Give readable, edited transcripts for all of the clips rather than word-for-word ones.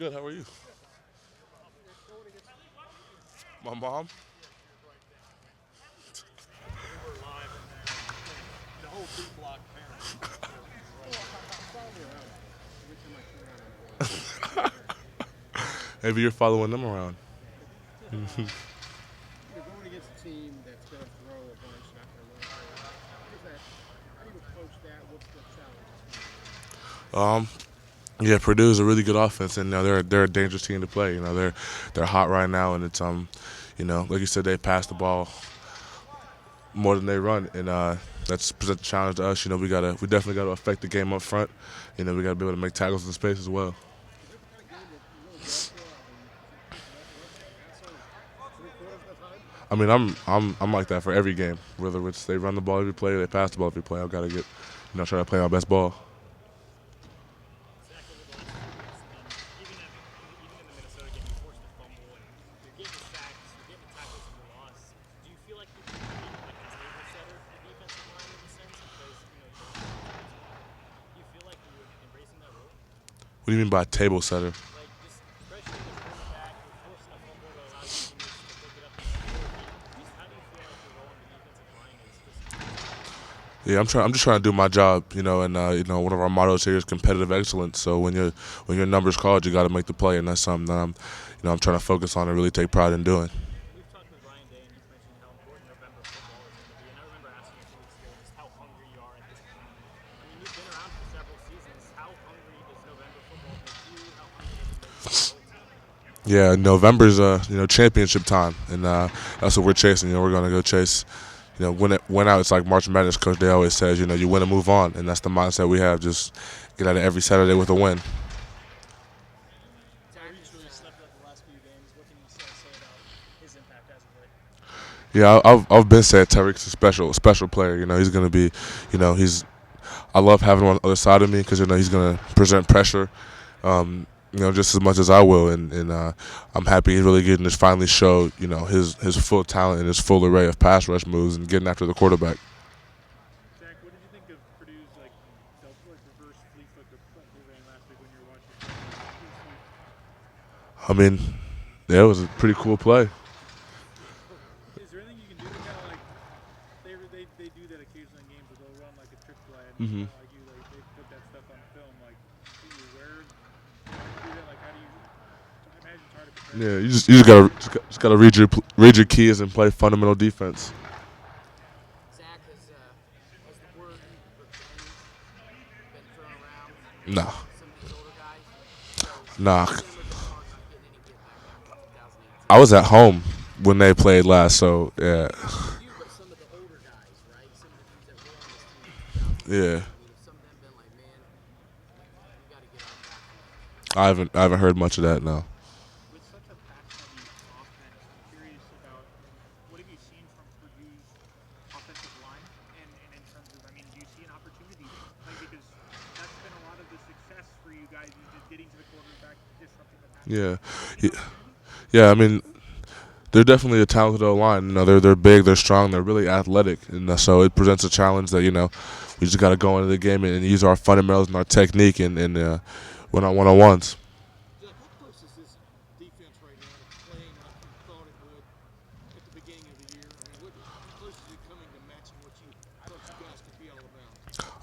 Good. How are you? My mom? Maybe you're following them around. Um, yeah, Purdue's a really good offense, and they're a dangerous team to play. They're hot right now, and it's like you said, they pass the ball more than they run, and that's presents a challenge to us. We definitely gotta affect the game up front. We gotta be able to make tackles in space as well. I mean, I'm like that for every game. Whether it's they run the ball every play, or they pass the ball every play, I've got to try to play my best ball. What do you mean by table setter? Yeah, I'm just trying to do my job, and one of our mottos here is competitive excellence. So when your number's called, you got to make the play, and that's something that I'm trying to focus on and really take pride in doing. Yeah, November's championship time, and that's what we're chasing. We're gonna go chase. Win out. It's like March Madness. Coach Day always says, you win and move on, and that's the mindset we have. Just get out of every Saturday with a win. Yeah, I've been saying Tyrik's a special player. He's gonna be, he's. I love having him on the other side of me because he's gonna present pressure. Just as much as I will, and I'm happy he's really getting to finally show, his full talent and his full array of pass rush moves and getting after the quarterback. I mean, yeah, it was a pretty cool play. Hmm. Yeah, you just gotta read your keys and play fundamental defense. Nah, nah. I was at home when they played last, so yeah, yeah. I haven't heard much of that now. Yeah, yeah. Yeah, I mean, they're definitely a talented O line. They're big, they're strong, they're really athletic, and so it presents a challenge that we just got to go into the game and use our fundamentals and our technique and win on one-on-ones.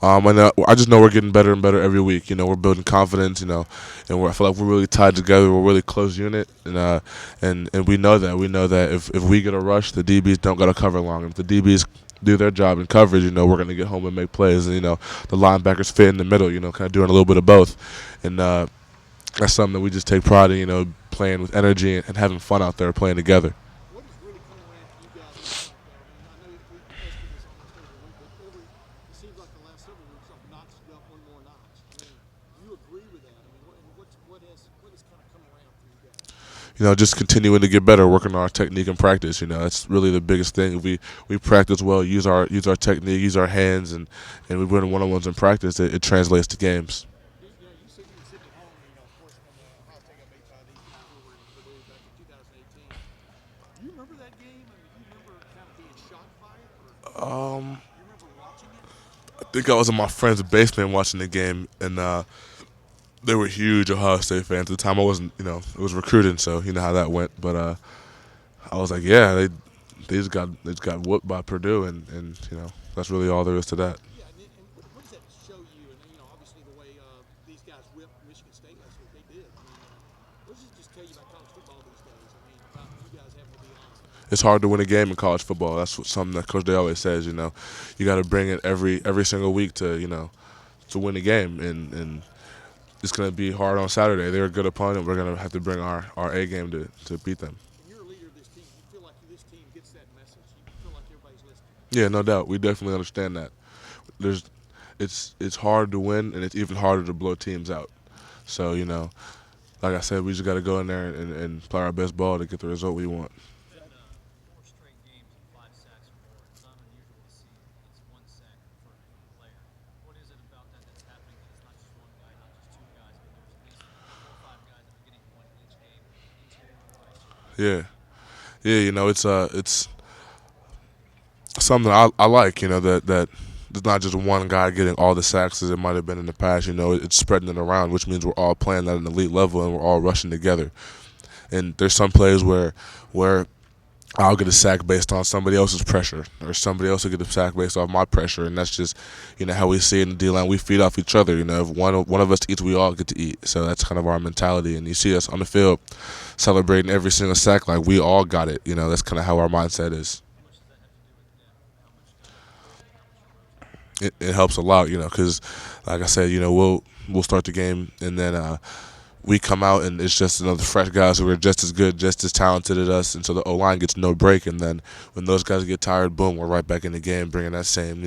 I just know we're getting better and better every week. We're building confidence. And I feel like we're really tied together. We're a really close unit, and we know that. We know that if we get a rush, the DBs don't got to cover long. If the DBs do their job in coverage, we're going to get home and make plays. And the linebackers fit in the middle. Kind of doing a little bit of both, and that's something that we just take pride in. Playing with energy and having fun out there playing together. Just continuing to get better, working on our technique and practice. That's really the biggest thing. If we practice well, use our technique, use our hands, and we win one-on-ones in practice, it translates to games. Um, I think I was in my friend's basement watching the game, and they were huge Ohio State fans. At the time, I wasn't, it was recruiting, so you know how that went. But I was like, yeah, they just got whooped by Purdue, and that's really all there is to that. Yeah, and what does that show you? And obviously the way these guys whipped Michigan State last week, they did. What does it just tell you about college football these days? About you guys having to be honest. It's hard to win a game in college football. That's something that Coach Day always says. You got to bring it every single week to win a game, and it's going to be hard on Saturday. They're a good opponent. We're going to have to bring our A game to beat them. And you're a leader of this team. You feel like this team gets that message. You feel like everybody's listening. Yeah, no doubt. We definitely understand that. There's, it's hard to win, and it's even harder to blow teams out. So like I said, we just got to go in there and play our best ball to get the result we want. Been four straight games and 5 sacks or more. It's not unusual to see it's 1 sack for a player. What is it about that that's happening that it's not just one guy, not just two guys, but there's at least 4 or 5 guys that are getting one each game into Yeah, yeah. It's something I like. That there's not just one guy getting all the sacks as it might have been in the past. It's spreading it around, which means we're all playing at an elite level and we're all rushing together. And there's some plays where I'll get a sack based on somebody else's pressure, or somebody else will get a sack based off my pressure, and that's just how we see it in the D line. We feed off each other. If one of us eats, we all get to eat. So that's kind of our mentality. And you see us on the field celebrating every single sack like we all got it. That's kind of how our mindset is. It helps a lot, because like I said, we'll start the game and then we come out and it's just another fresh guys who are just as good, just as talented as us, and so the O line gets no break. And then when those guys get tired, boom, we're right back in the game, bringing that same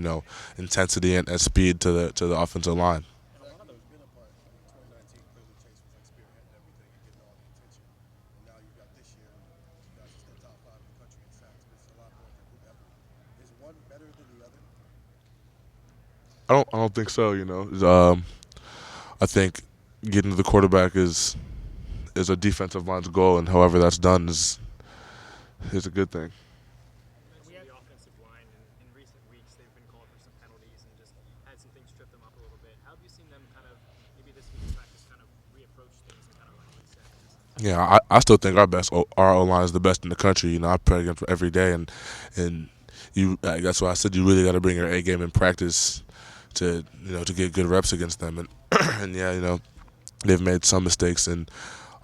intensity and speed to the offensive line. And a lot of those been a part. 2019, clearly Chase was like spearheading everything and getting all the attention. And now you got this year, you guys are still top 5 in the country in sacks, but it's a lot more than whoever. Is one better than the other? I don't think so. I think getting to the quarterback is a defensive line's goal, and however that's done is a good thing. You mentioned the offensive line, and in recent weeks they've been called for some penalties and just had some things trip them up a little bit. How have you seen them kind of, maybe this week in practice, kind of reapproach things and kind of like reset? Yeah, I still think our O line is the best in the country. I play against them every day, and that's why I said you really got to bring your A game in practice to get good reps against them. And and yeah, they've made some mistakes on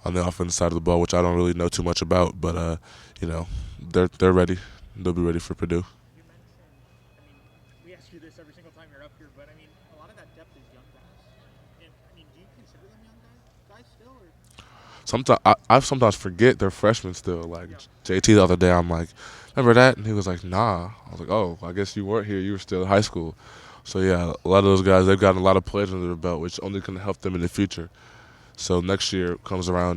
the offensive side of the ball, which I don't really know too much about, but they're ready. They'll be ready for Purdue. You mentioned, we ask you this every single time you're up here, but a lot of that depth is young guys. And do you consider them young guys still? Or? Sometimes I sometimes forget they're freshmen still. Like JT the other day, I'm like, remember that? And he was like, nah. I was like, oh, I guess you weren't here. You were still in high school. So yeah, a lot of those guys, they've gotten a lot of players under their belt, which only can help them in the future. So next year comes around,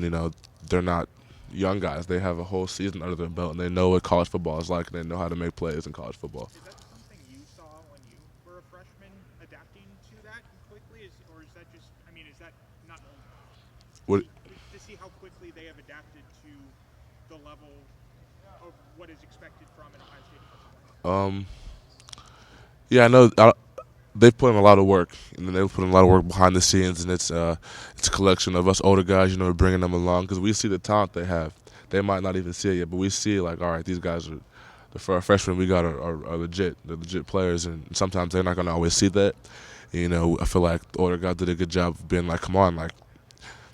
they're not young guys. They have a whole season under their belt, and they know what college football is like, and they know how to make plays in college football. Is that something you saw when you were a freshman, adapting to that quickly? Or is that just, is that not known? What? To see how quickly they have adapted to the level of what is expected from an Ohio State defensive line? Yeah, I know. They've put in a lot of work, and then they've put in a lot of work behind the scenes, and it's a collection of us older guys, bringing them along because we see the talent they have. They might not even see it yet, but we see like, all right, these guys are for our freshmen we got are legit. They're legit players, and sometimes they're not going to always see that. I feel like the older guys did a good job of being like, come on, like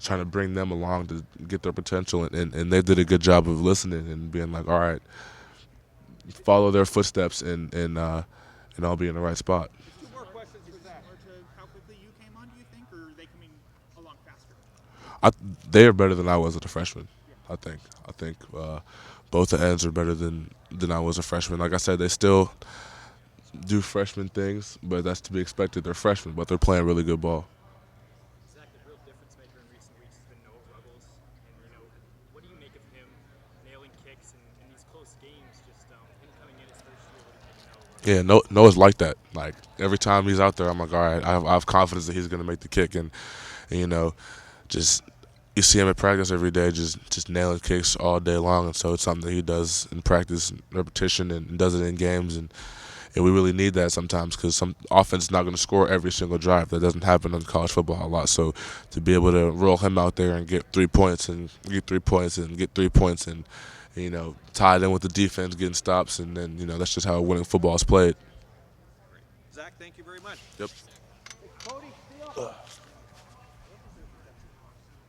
trying to bring them along to get their potential, and they did a good job of listening and being like, all right, follow their footsteps, and I'll be in the right spot. Two more questions for that. Or to how quickly you came on, do you think, or are they coming along faster? They are better than I was as a freshman. I think both the ends are better than I was a freshman. Like I said, they still do freshman things, but that's to be expected. They're freshmen, but they're playing really good ball. Zach, the real difference maker in recent weeks has been Noah Ruggles. And, what do you make of him nailing kicks in these close games? Just him coming in his first year, what do you make of Noah? Yeah, Noah's like that. Like every time he's out there, I'm like, all right, I have confidence that he's going to make the kick, and just you see him at practice every day, just nailing kicks all day long, and so it's something that he does in practice, repetition, and does it in games, and and we really need that sometimes because some offense is not going to score every single drive. That doesn't happen in college football a lot. So to be able to roll him out there and get 3 points and get 3 points and get 3 points and tied in with the defense getting stops, and then that's just how winning football is played. Zach, thank you very much. Yep. Cody,